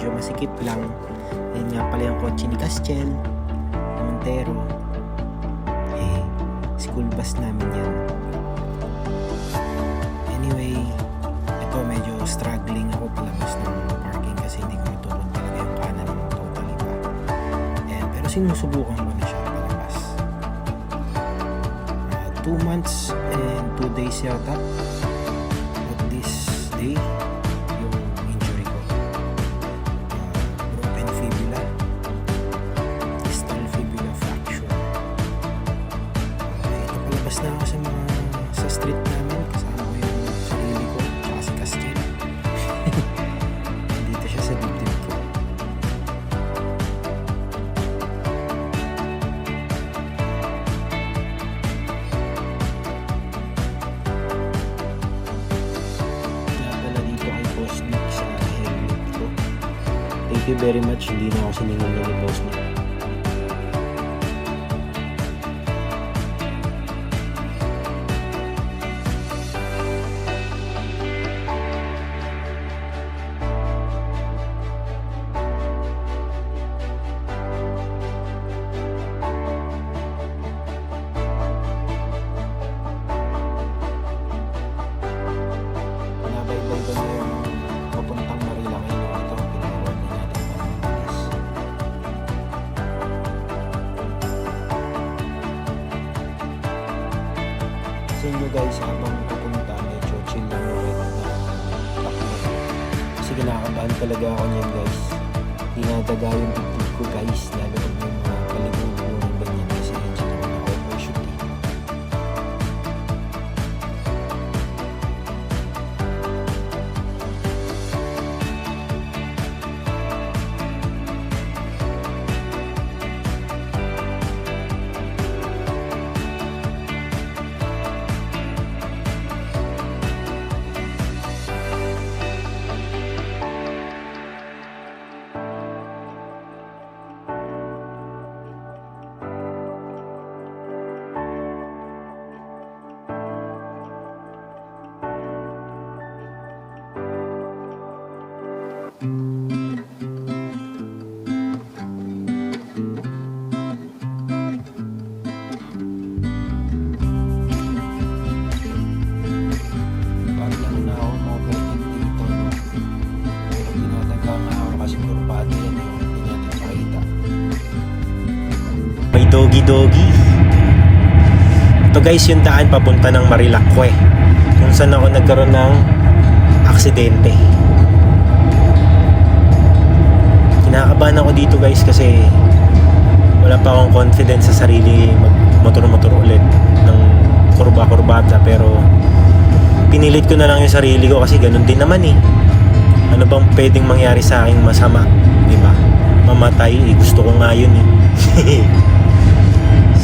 medyo masikip lang. Ayun nga pala yung kotse ni Castiel na Montero. School bus namin yan. Anyway, ito medyo struggling ako palabas ng parking kasi hindi ko itukod talaga yung kanan totally pa. Pero sinusubukan ko na siya palabas. 2 months and 2 days yata at this day yung injury ko. Broken fibula, distal fibula fracture. Palabas na ako sa street namin, kasama ko yung sarili ko tsaka si Castiel. Dito siya sa dibdib ko. Napala dito kay Boss Nick sa helmet ko. Thank you very much, hindi na ako siningan ni Boss Nick. Sa inyo guys, habang pupunta medyo chill lang ulit na takbo. Kasi kinakabahan talaga ako niyan guys. Dinadaga yung dibdib ko guys, lalo pag may mga paligulo ng ganyan kasi medyo naman na-overshoot eh. May doggy. Ito guys yung daan papunta ng Marilacque, kung saan ako nagkaroon ng aksidente. Kinakabahan ako dito guys kasi wala pa akong confidence sa sarili mag-motor ulit ng kurba-kurbata, pero pinilit ko na lang yung sarili ko kasi ganun din naman eh. Ano bang pwedeng mangyari sa aking masama, di ba? Mamatay eh, gusto ko nga yun eh.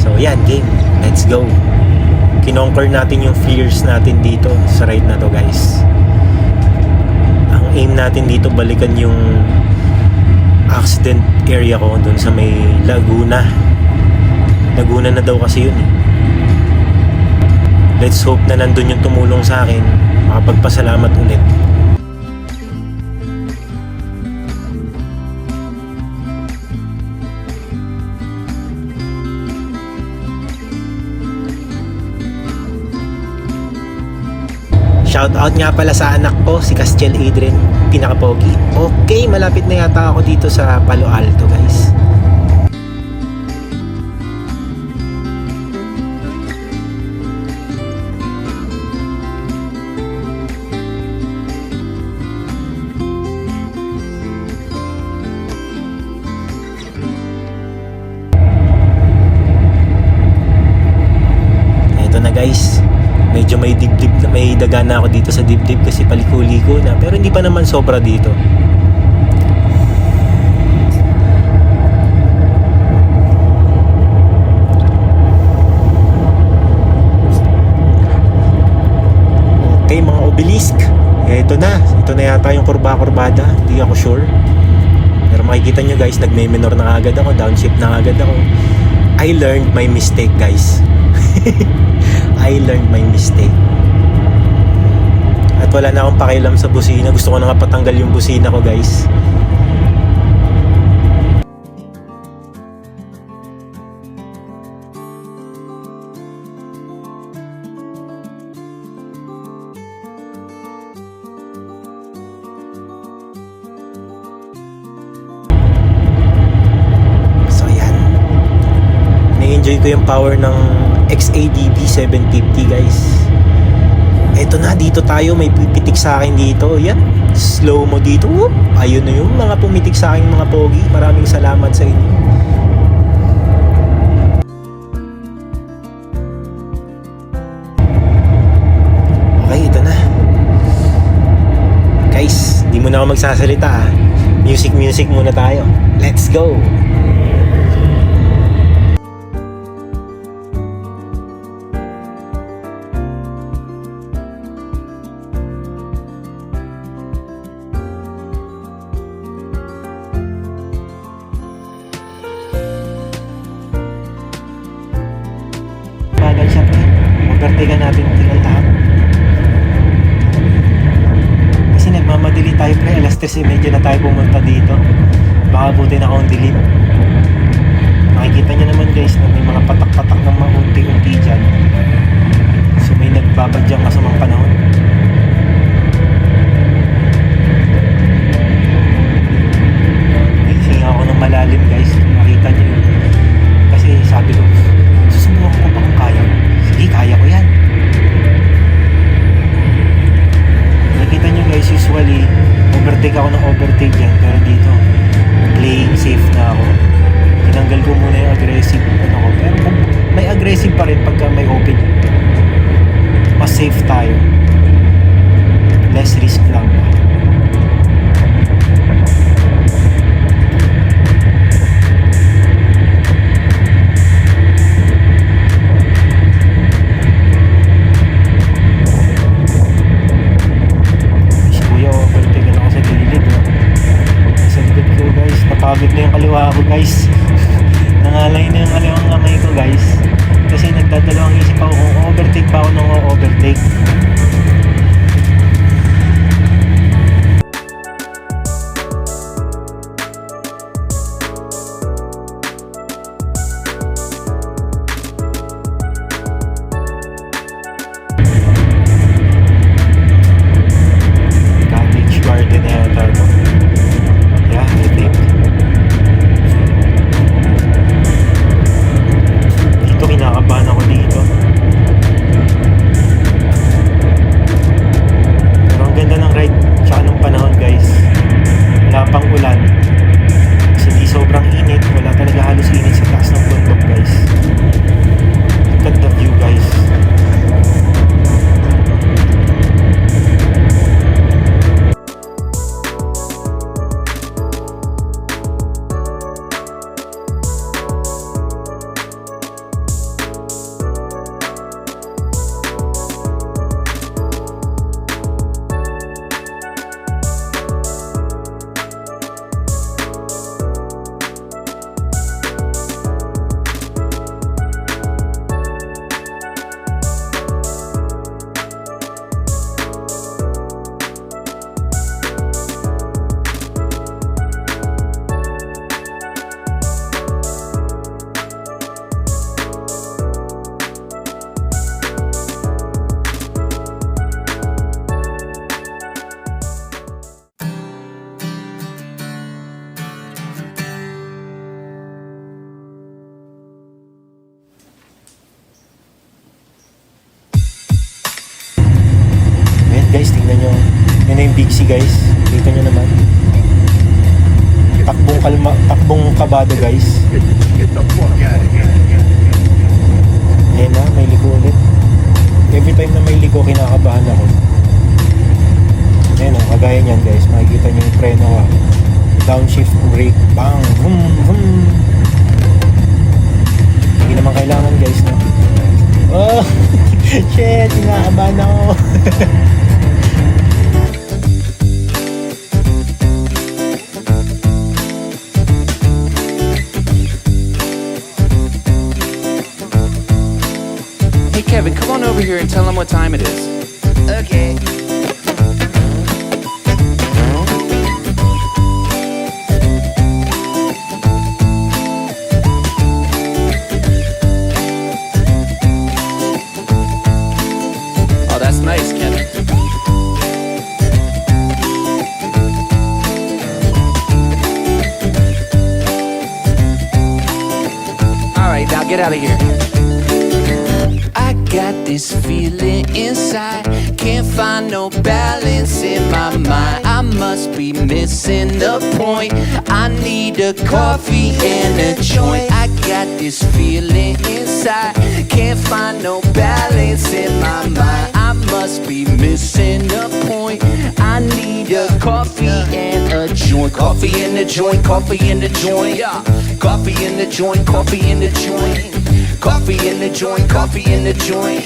So yan, game, let's go. Kinonquer natin yung fears natin dito sa ride na to guys. Ang aim natin dito balikan yung accident area ko dun sa may Laguna na daw kasi yun eh. Let's hope na nandun yung tumulong sa akin, makapagpasalamat ulit. Shoutout nga pala sa anak ko, si Castiel Adrian, pinaka-pogi. Okay, malapit na yata ako dito sa Palo Alto guys. Ito na guys. Medyo may daga na ako dito sa dibdib kasi paliko-liko na, pero hindi pa naman sobra dito. Okay mga obelisk, ito na yata yung kurba-kurbada, hindi ako sure, pero makikita nyo guys, nagme-minor na agad ako, downshift na agad ako. I learned my mistake guys. I learned my mistake. At wala na akong pakialam sa busina. Gusto ko na nga patanggal yung busina ko guys. na-enjoy ko yung power ng XADV 750 guys. Eto na, dito tayo, may pipitik sa akin dito. Yan, slow mo dito. Whoop. Ayun na yung mga pumitik sa akin mga pogi. Maraming salamat sa inyo. Okay, ito na. Guys, di mo na ako magsasalita ha. Music muna tayo. Let's go! Bagal siya pre. Overtaken natin sila lahat. Kasi nagmamadali tayo pre. Alas 3:30 na tayo pumunta dito. Baka buti na akong dilim. Makikita nyo naman guys na may mga patak-patak ng mga unti-unti dyan. So may nagbabadyang masamang panahon. Hinga ako ng malalim guys. Makita nyo yun. Kasi sabi ko, susubukan ko pa kung kaya. Sige, kaya ko yan. Nakita nyo guys, usually overtake ako ng overtake dyan. Pero dito, playing safe na ako. Tinanggal ko muna yung aggressive ano ko. Pero may aggressive pa rin pagka may open. Mas safe tayo. Less risk lang ba. Napagod na yung kaliwa ko guys. Nangalay na yung kaliwang kamay ko guys. Kasi nagdadalawang isip ako kung overtake pa ako nung overtake. Cottage garden na yata ito. Yeah, I think. Kinakabahan ako dito. Pero ang ganda ng ride tsaka ng panahon guys. Wala pang ulan. Kasi di sobrang init. Wala talaga halos init sa taas ng bundok guys. Look at the view guys. Guys, tingnan nyo. Yan na yung Big C guys. Kita nyo naman. Takbong kabado guys. Ayan na, may liko ulit. Every time na may liko, kinakabahan ako. Ayan o, kagaya nyan guys. Makikita nyo yung preno ha. Downshift brake. Bang! Vroom! Vroom! Hindi naman kailangan guys no. Oh! Shit! Kinakabahan ako. Kevin, come on over here and tell them what time it is. Okay. Oh, that's nice, Kevin. All right, now get out of here. I got this feeling inside, can't find no balance in my mind. I must be missing the point. I need a coffee and a joint. I got this feeling inside, can't find no balance in my mind. I must be missing the point. I need a coffee and a joint. Coffee in the joint, coffee in the joint. Yeah. Coffee in the joint, coffee in the joint. Coffee in the joint, coffee in the joint.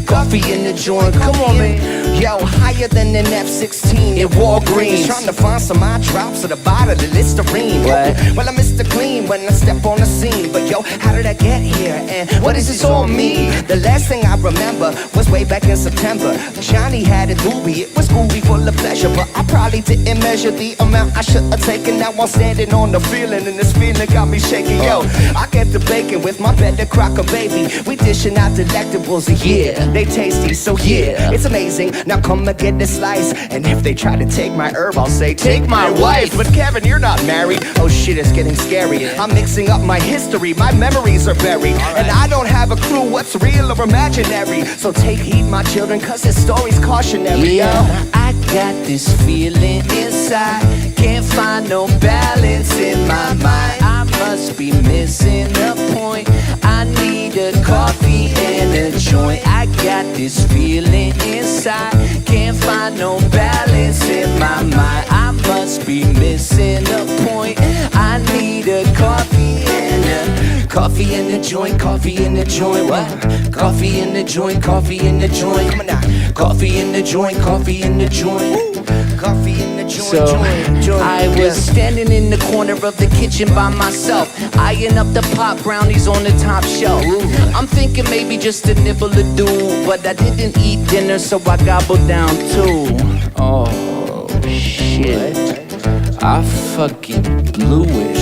Coffee in the joint, come on, man. Yo, higher than an F-16 In Walgreens. Trying to find some eye drops at the bottom of the Listerine. What? Well, I'm Mr. Clean when I step on the scene. But yo, how did I get here? And what does this all mean? The last thing I remember was way back in September. Johnny had a doobie, it was groovy, full of pleasure. But I probably didn't measure the amount I should have taken. Now I'm standing on the feeling, and this feeling got me shaking. Yo, I kept debating with my better crocker baby. We dishing out delectables, yeah, they tasty, so yeah, it's amazing. Now come and get a slice. And if they try to take my herb, I'll say, take my wife. But Kevin, you're not married. Oh shit, it's getting scary. I'm mixing up my history, my memories are buried. And I don't have a clue what's real or imaginary. So take heed, my children, cause this story's cautionary. Yeah, I got this feeling inside, can't find no balance in my mind. I must be missing the point. I need a coffee and a joint. I got this feeling inside, can't find no balance in my mind. I must be missing the point. I need a coffee and a coffee in the joint, coffee in the joint. What? Coffee in the joint, coffee in the joint. Come on now. Coffee in the joint, coffee in the joint. Coffee in the joint, So joint. I was standing in the corner of the kitchen by myself, eyeing up the pop brownies on the top shelf. I'm thinking maybe just a nibble or do, but I didn't eat dinner, so I gobbled down too. Oh shit, I fucking blew it.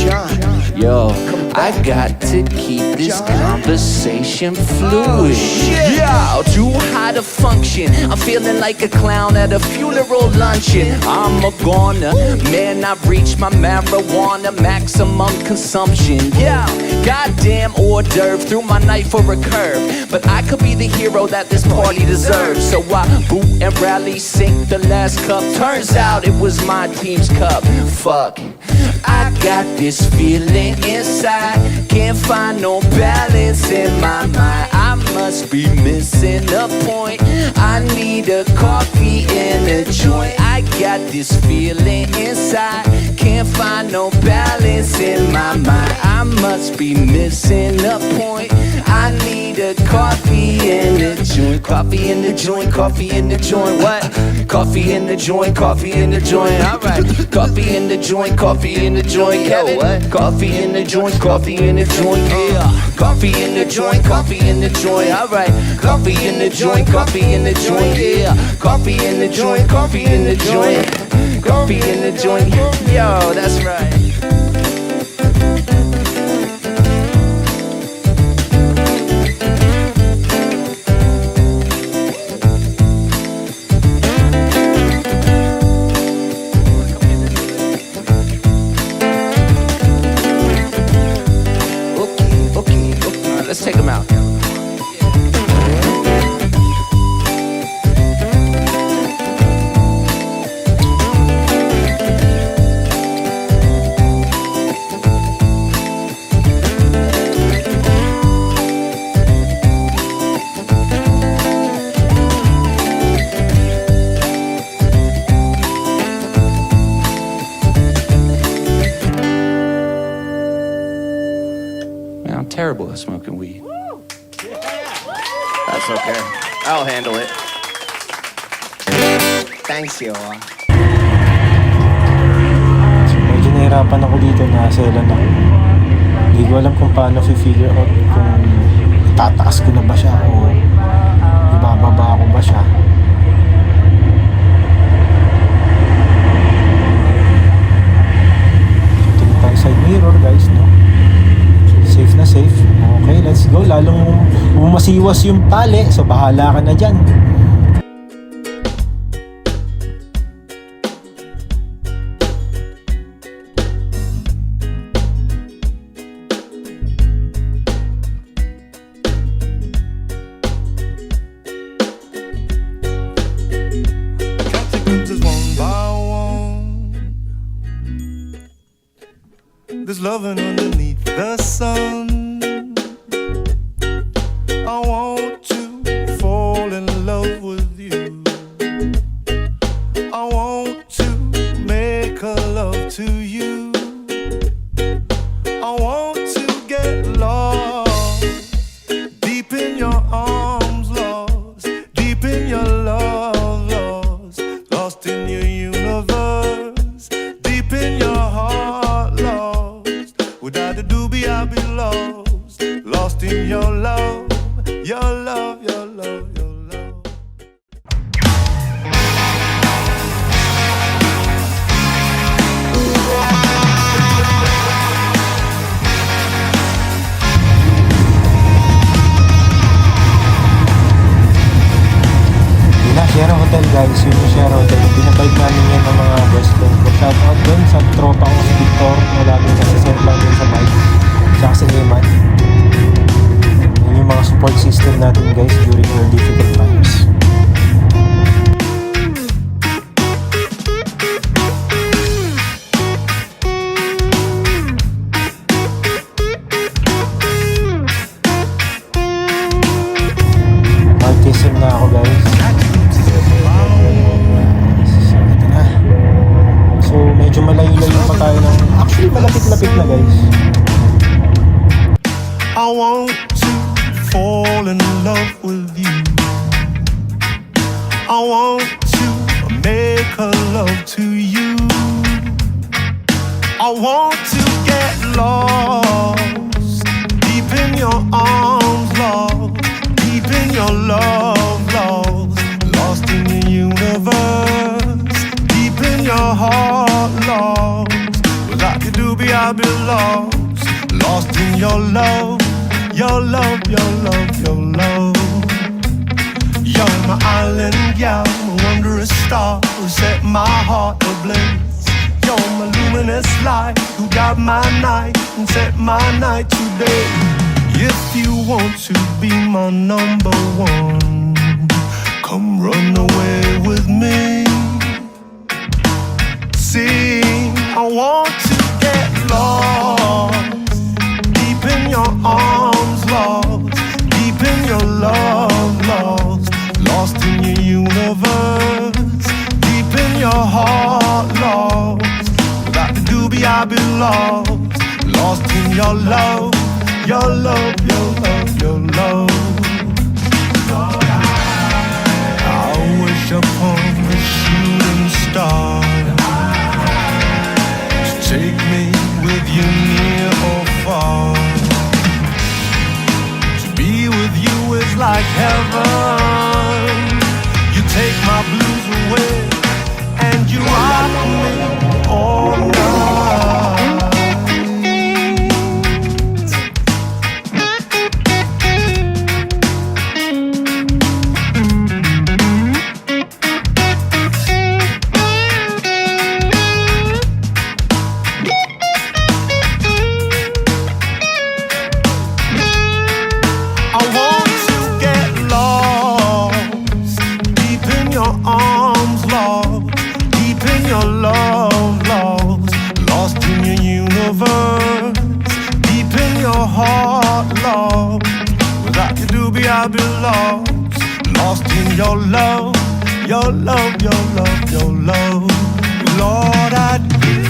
Yo, I got to keep this conversation fluid. Yeah, too high to function. I'm feeling like a clown at a funeral luncheon. I'm a goner, man, I've reached my marijuana maximum consumption. Yeah, goddamn hors d'oeuvre, threw my knife for a curve. But I could be the hero that this party deserves. So I boot and rally, sink the last cup. Turns out it was my team's cup. Fuck, I got this feeling inside, can't find no balance in my mind. I must be missing a point. I need a coffee and a joint. I got this feeling inside, can't find no balance in my mind. I must be missing a point. I need a coffee and a joint. Coffee in the joint, coffee in the joint. What? Coffee in the joint, coffee in the joint. Alright. Coffee in the joint, coffee in the joint. Kevin, what? Coffee in the joint, coffee in the joint. Yeah. Coffee in the joint, coffee in the joint. Alright. Coffee in the joint, coffee in the joint. Yeah. Coffee in the joint, coffee in the joint. Coffee in the joint. Yo, that's right. Let's take them out. Man, I'm terrible at smoking weed. That's okay. I'll handle it. Thanks, yo. So medyo nahirapan ako dito, naselan ako. Hindi ko alam kung paano figure out kung tataas ko na ba siya o ibababa ko ba siya. So tingin tayo side mirror guys, no? Safe na safe. Okay, let's go. Lalong umasiwas yung tali, so bahala ka na dyan. There's loving underneath the sun. I want to fall in love with you. I want to make a love to you. I want to get lost deep in your arms, lost deep in your love, lost in your universe, deep in your heart, lost. Without a doobie, I'll be lost in your love, your love, your love, your love. Yun na, Sierra Hotel guys, yun yung Sierra Hotel. Pinabike namin yan ng mga best friend ko. Shoutout dun sa tropa ko si Victor na laging nasa-set lang din sa bike. Tsaka si Eman. Yun yung mga support system natin guys during our difficult times. Autism na ako guys. So, ito na. So, medyo malayo-layo pa tayo ng... Actually, malapit-lapit na guys. I want to fall in love with you. I want to make a love to you. I want to get lost deep in your arms, lost deep in your love, lost in your universe, deep in your heart, lost. Without you, doobie, I'll be lost in your love, your love, your love, your love. You're my island gal, my wondrous star who set my heart ablaze. You're my luminous light who got my night and set my night today. If you want to be my number one, come run away with me. Sing, I want to get lost deep in your arms, lost deep in your love, lost in your universe, deep in your heart, lost. Without the doobie, I'll be lost in your love, your love, your love, your love. I wish upon a shooting star to take me with you near or far. To be with you is like heaven. You take my blues away and you rock me all night. I want to get lost deep in your arms, lost deep in your love, lost in your universe, deep in your heart, lost. Without you, doobie, I'll be lost in your love, your love, your love, your love. Lord, I'd give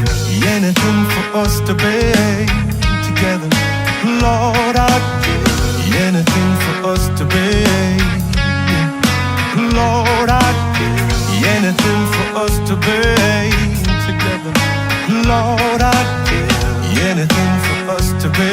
anything for us to be together. Lord, I'd give anything for us to be. Lord, I'd give anything for us to be together. Lord, I'd give anything for us to be.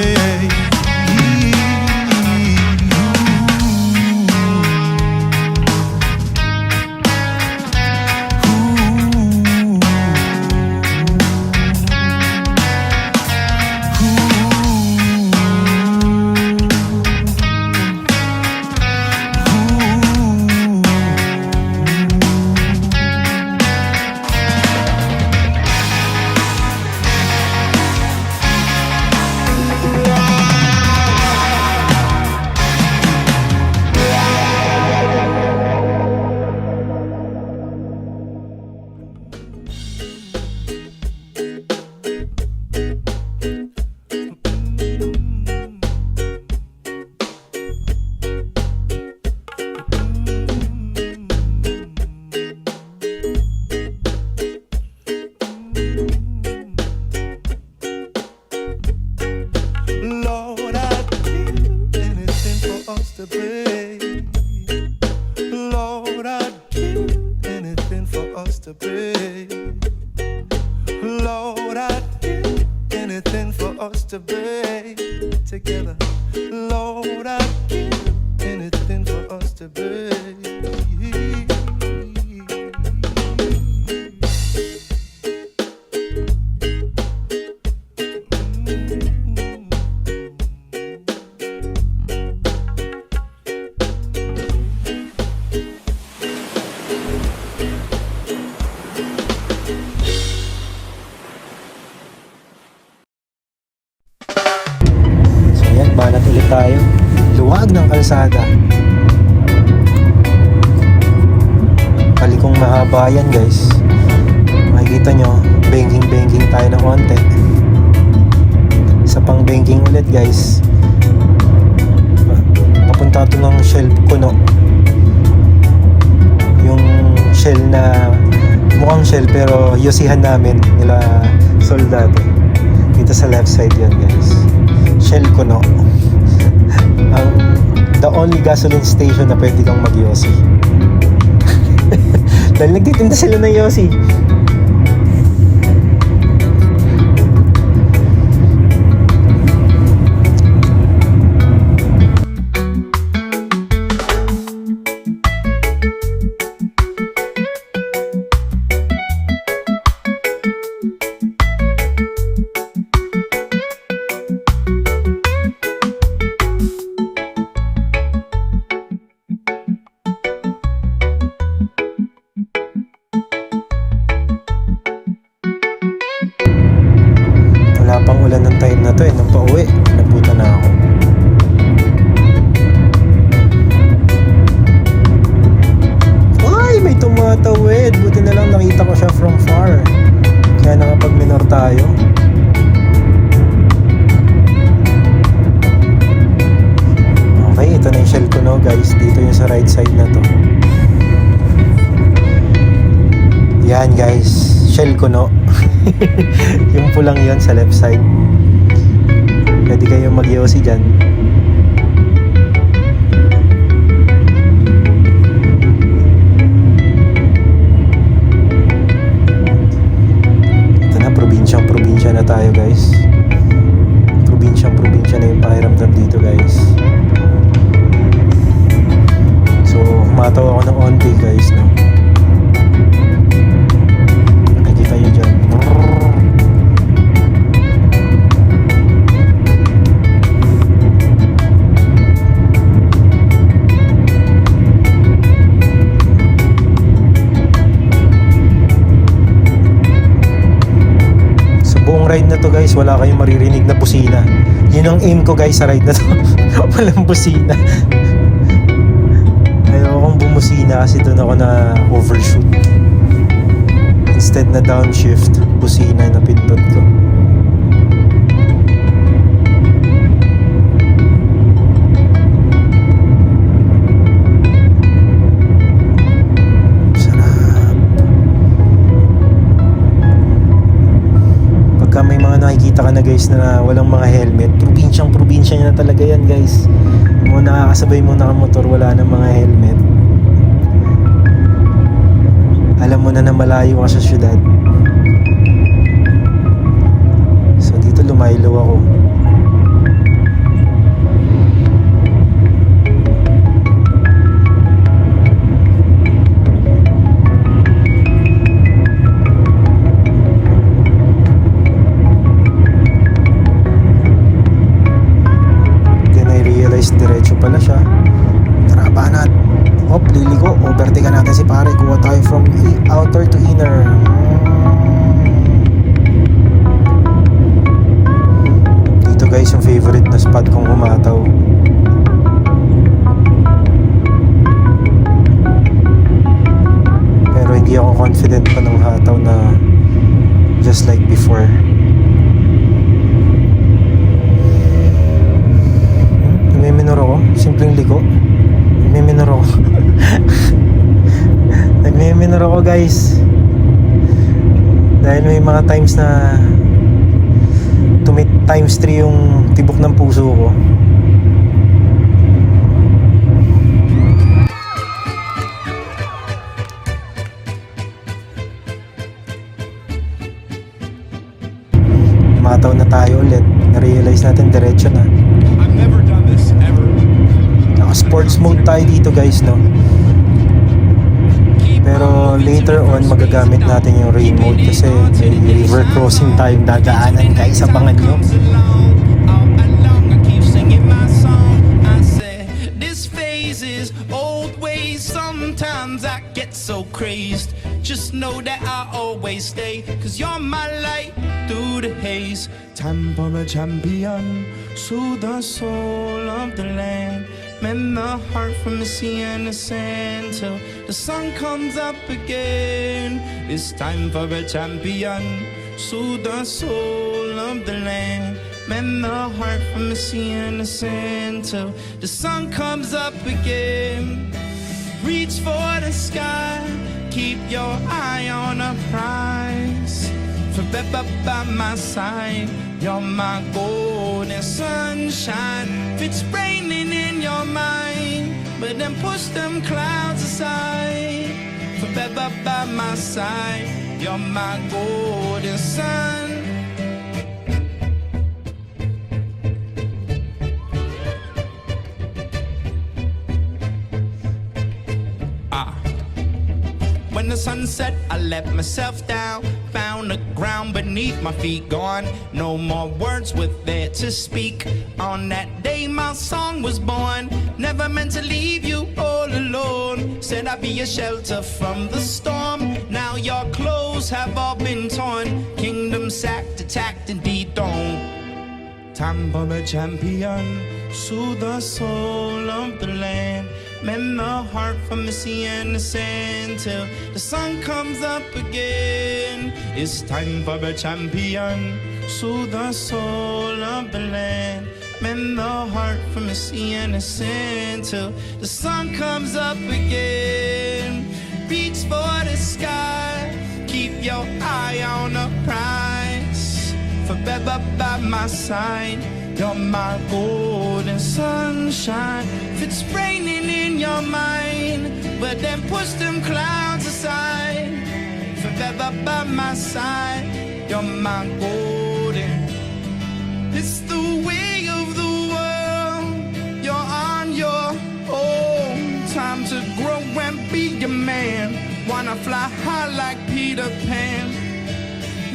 anything for us to be together. Lord, I'd give anything for us to be. So yan, banat ulit tayo. Luwag ng kalsada. Palikong mahaba yan guys. Makikita nyo, banking tayo ng konti. Isa pang banking ulit guys. Papunta ito ng Shell Kuno. Yung Shell na mukhang Shell pero yosihan namin nila Soldado. Dito sa left side yan guys. Shell Kuno. The only gasoline station na pwede kang mag-yosi. Dahil nagtitinda sila ng yosi. Wala pang ulan ng time na to eh. Nang pauwi, nabuta na ako. Ay, may tumatawid. Buti na lang nakita ko siya from far. Kaya nakapag-minor tayo. Okay, ito na yung Shell Kuno guys. Dito yung sa right side na to. Yan guys, Shell Kuno. Yung pulang yon sa left side. Pwede kayong mag-yosi dyan. Ito na, probinsya na tayo guys. Probinsya na yung pakiramdam dito guys. So humataw ako ng onti guys, no? Nakikita nyo dyan. Ride na to guys, wala kayong maririnig na busina. Yun ang aim ko guys sa ride na to. Walang busina. Ayoko kong bumusina kasi doon ako na overshoot. Instead na downshift, busina na pindot ko. May mga nakikita ka na guys na walang mga helmet, probinsya na talaga yan guys. Yung nakakasabay mo nakamotor, wala ng mga helmet, alam mo na malayo ka sa syudad. So dito lumaylo ako. Diretso pala siya. Tara, banat. Hop, liliko. Overtaken natin si pare. Kuha tayo from outer to inner. Dito guys yung favorite na spot kong humataw. Pero hindi ako confident pa ng hataw na just like before. Nagme-minor ako, simpleng liko. Nagme-minor ako. Nagme-minor ako guys. Dahil may mga times na times 3 yung tibok ng puso ko. down na tayo ulit. Na-realize natin diretso na. I've never done this ever. Naka-sports mode tayo dito guys, no? Pero later on, magagamit natin yung rain mode kasi may river crossing tayong dadaanan guys. Abangan nyo. Sometimes I get so crazed. Just know that I always stay, 'cause you're my light through the haze. Time for a champion, soothe the soul of the land. Mend the heart from the sea and the sand till the sun comes up again. It's time for a champion, soothe the soul of the land. Mend the heart from the sea and the sand till the sun comes up again. Reach for the sky, keep your eye on the prize. Forever by my side, you're my golden sunshine. If it's raining in your mind, but then push them clouds aside. Forever by my side, you're my golden sun. When the sun set, I let myself down. Found the ground beneath my feet. Gone, no more words were there to speak. On that day my song was born. Never meant to leave you all alone. Said I'd be a shelter from the storm. Now your clothes have all been torn. Kingdom sacked, attacked and dethroned. Time for a champion, soothe the soul of the land. Mend the heart from the sea and the sand till the sun comes up again. It's time for a champion, soothe the soul of the land. Mend the heart from the sea and the sand till the sun comes up again. Reach for the sky, keep your eye on the prize. Forever by my side, you're my golden sunshine. If it's raining in your mind, but then push them clouds aside. Forever by my side, you're my golden. It's the way of the world. You're on your own. Time to grow and be a man. Wanna fly high like Peter Pan.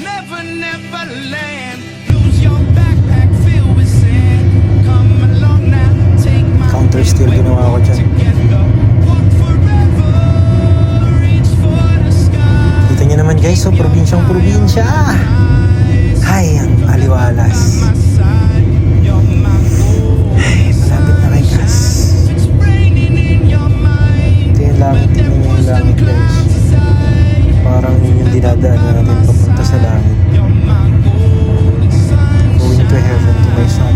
Never, never land. Lose your backpack filled with sand. Come along now, take my Counter steer ginawa ko dyan. together. Walk forever, reach for the sky. Kita nyo naman guys, so probinsyang probinsya. Hay, ang aliwalas. Ay, malapit na kay gas. Ito yung langit, yun yung langit guys. Parang yun yung dinadaan natin papunta sa langit. Going to heaven to my son.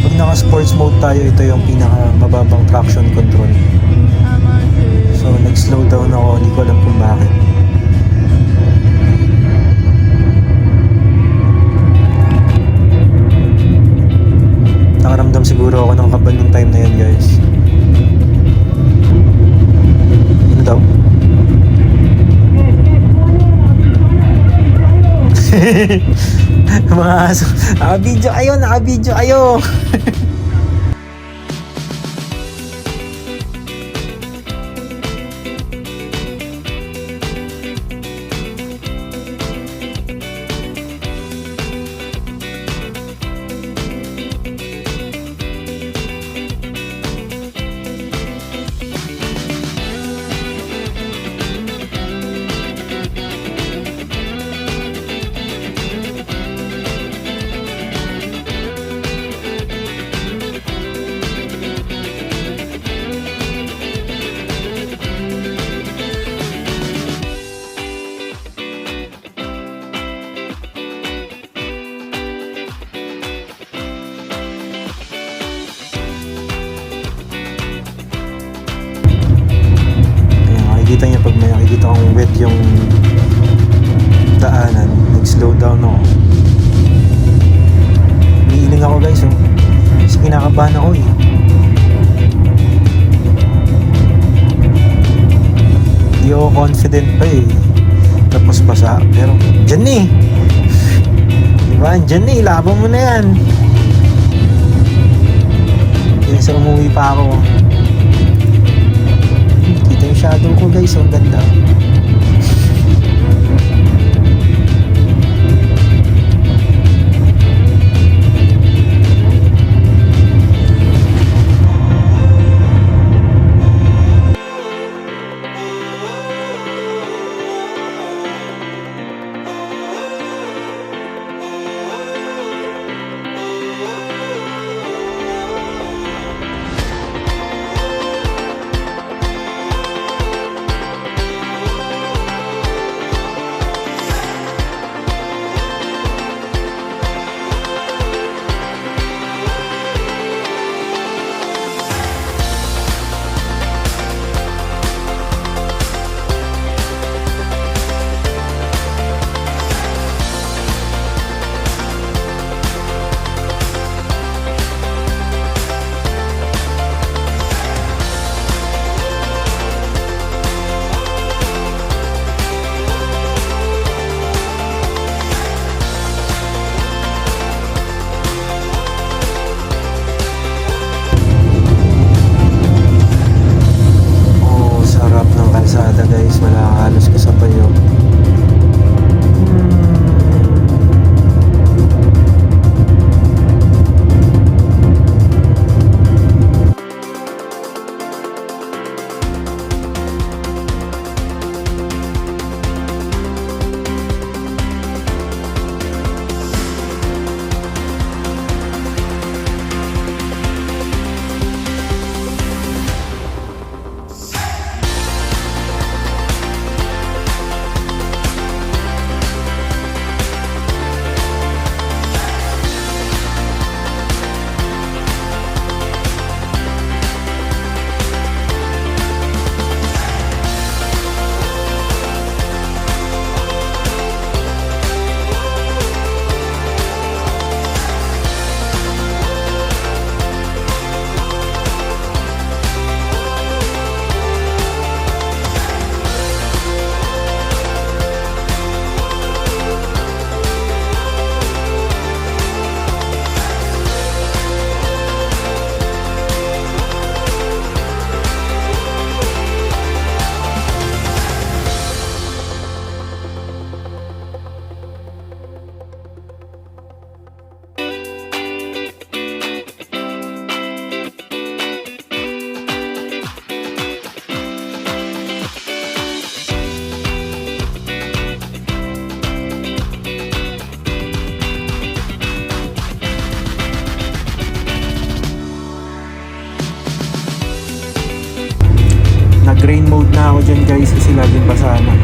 Pag naka-sports mode tayo, ito yung pinaka-mababang traction control. So, nag-slow down ako, hindi ko alam kung bakit. Nakaramdam siguro ako ng kaba nung time na yun guys. Ano daw? Mga aso. Naka-video kayo, naka-video kayo. Makikita niyo pag may nakikita kong wet yung daanan, nag-slow down ako. Umiiling ako guys, oh. kinakabahan ako eh. Hindi ako confident pa eh. Tapos basa. Pero dyan eh. Diba? Dyan eh. Laban mo na yan. Kaysa umuwi pa ako. Kita yung shadow ko guys. Ang ganda. Guys, wala halos kasabay yun. Nag-rain mode na ako dyan guys kasi laging basa na.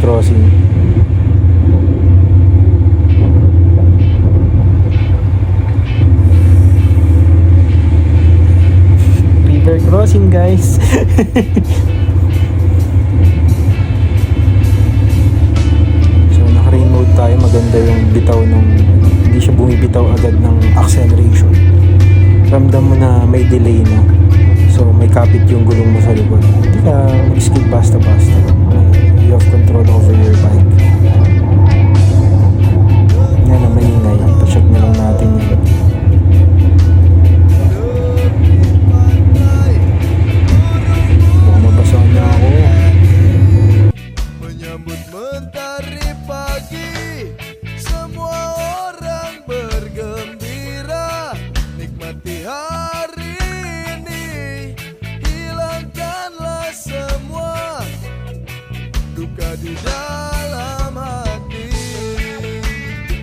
crossing. River crossing, guys. So naka-rain mode tayo. Maganda yung bitaw ng, hindi siya bumibitaw agad ng acceleration. Ramdam mo na may delay na. So may kapit yung gulong mo sa likod. Hindi ka mag-skid basta-basta. You have control over your bike. Yan ang maingay. Pa-check na lang natin yun. Baka mabasaan na ako. Menyambut mentari pagi, semua orang bergembira. Nikmati hari ini, hilangkanlah semua duka di dalam hati.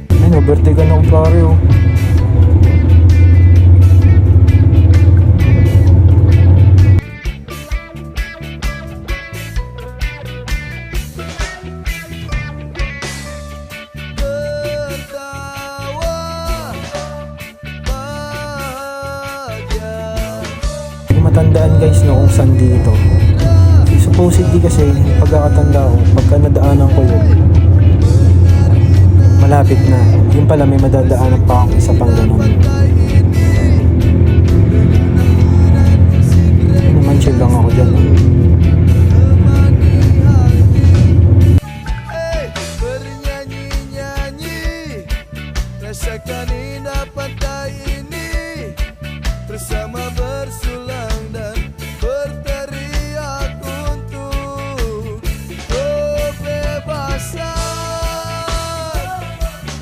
Ayun, overtake ka na ako pare oh. Tertawa bahagia. Hindi matandaan guys no kung saan dito. Supposedly kasi pagkakatanda ko, pagka nadaanan ko yun, malapit na. Yung pala may madadaanan pa akong isa pang ganun. Yun naman, chill lang ako dyan. No? Hey, bernyanyi-nyanyi, rasakan indah pantai ini, bersama bersulang dan berteriak untuk kebebasan.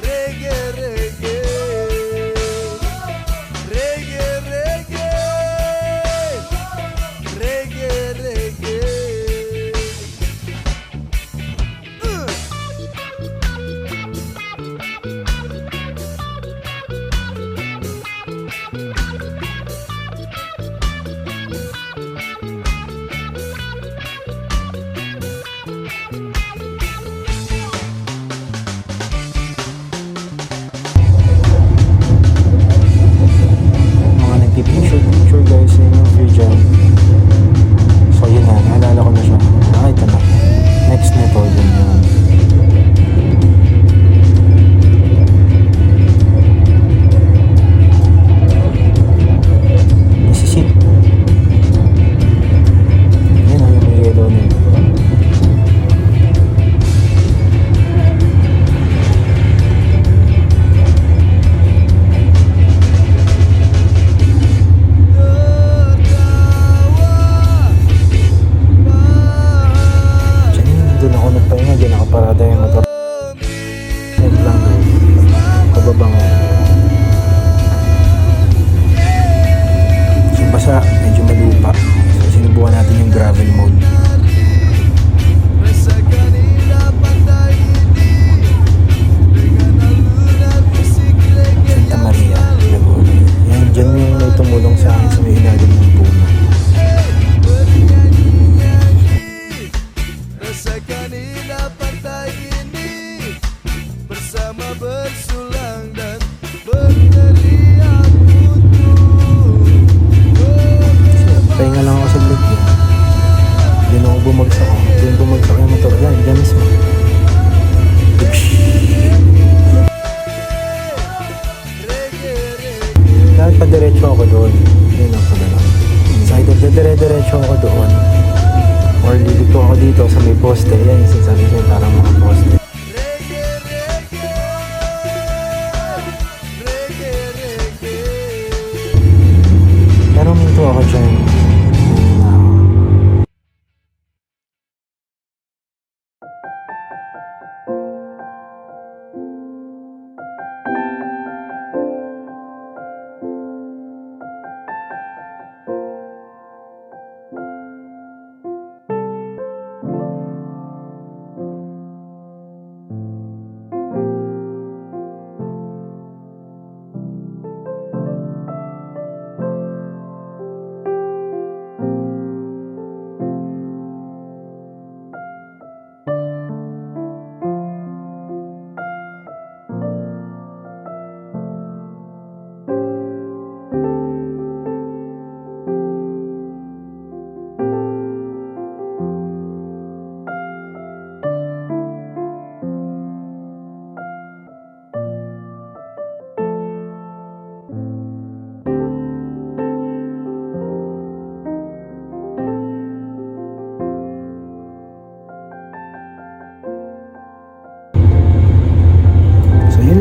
Reggae, reggae, reggae, reggae, reggae, reggae. Mga nagpipicture guys sa yung view dyan. So yun na, naalala ko na siya. Nakita na. Next nito, yun yun. Mississippi. Yun ang yung yellow na yun. Doon ako nagpahinga, doon ako parada yung motor. Yan lang doon. Pababa nga. So basa, medyo malupa. So sinubukan natin yung gravel mode. Rasakan indah pantai ini dengan alunan musik reggae Santa yang Maria, Laguna. Yan, dyan yung may tumulong sa akin sa may ilalim ng puno. bernyanyi-nyanyi. Rasakan indah pantai ini bersama bersulang dan berteriak untuk Pahinga lang ako sa vlog niya. Doon ako bumagsak ako. Doon bumagsak yung motor. Yan, dyan mismo. reggae, reggae. Dahil padiretso ako doon. Yun ang pala lang. So either dire-diretso ako doon or lilito ako dito sa may poste. Yan yung sinasabi ko parang mga poste. Reggae, reggae, reggae, reggae. Pero minto ako dyan.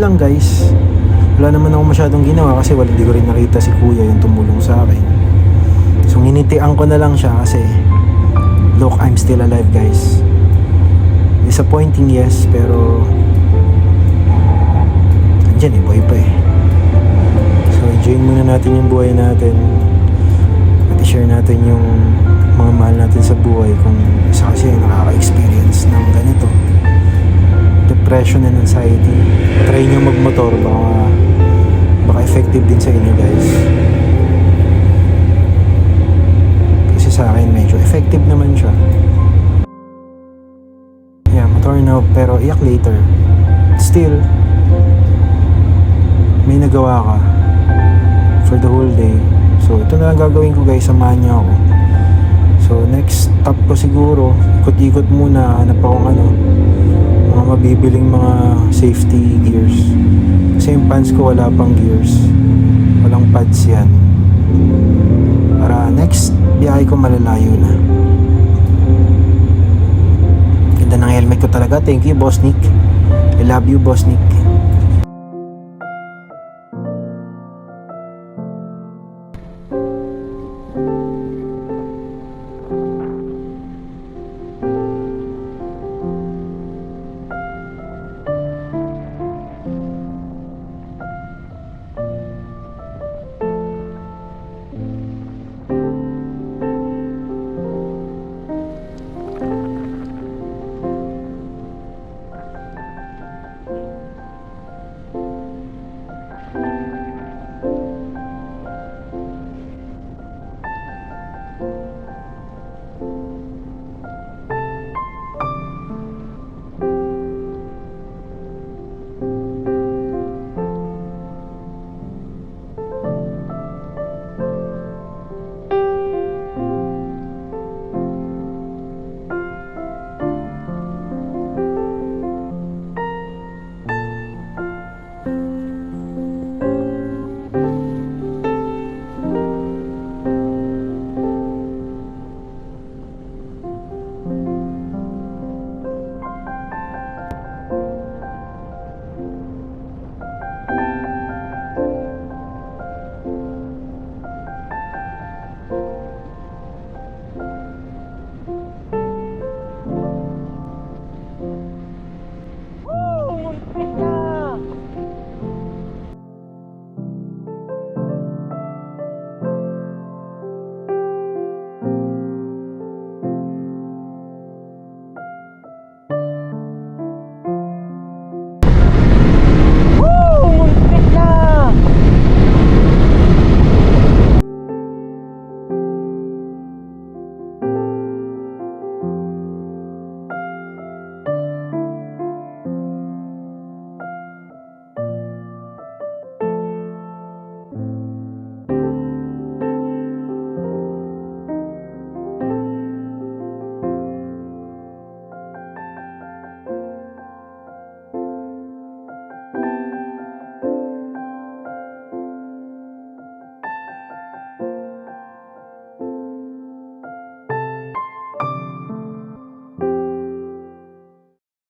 lang guys. Wala naman ako masyadong ginawa kasi hindi ko rin nakita si kuya yung tumulong sa akin. So nginitian ko na lang siya kasi look, I'm still alive guys. Disappointing yes, pero andyan buhay pa eh. So enjoyin muna natin yung buhay natin at i-share natin yung mga mahal natin sa buhay kung isa kasi nakaka-experience ng ganito, depression and anxiety. Try nyo magmotor, baka effective din sa inyo guys. Kasi sa akin medyo effective naman siya. Yeah, motor na pero iyak later. Still, may nagawa ka for the whole day. So ito na lang gagawin ko guys, samahan niyo ako. So next stop ko siguro, ikot-ikot muna, hanap akong mga mabibiling mga safety gears. Kasi yung pants ko wala pang gears, walang pads yan. Para next biyahe ko malalayo na. Ganda ng helmet ko talaga. Thank you Boss Nick, I love you Boss Nick.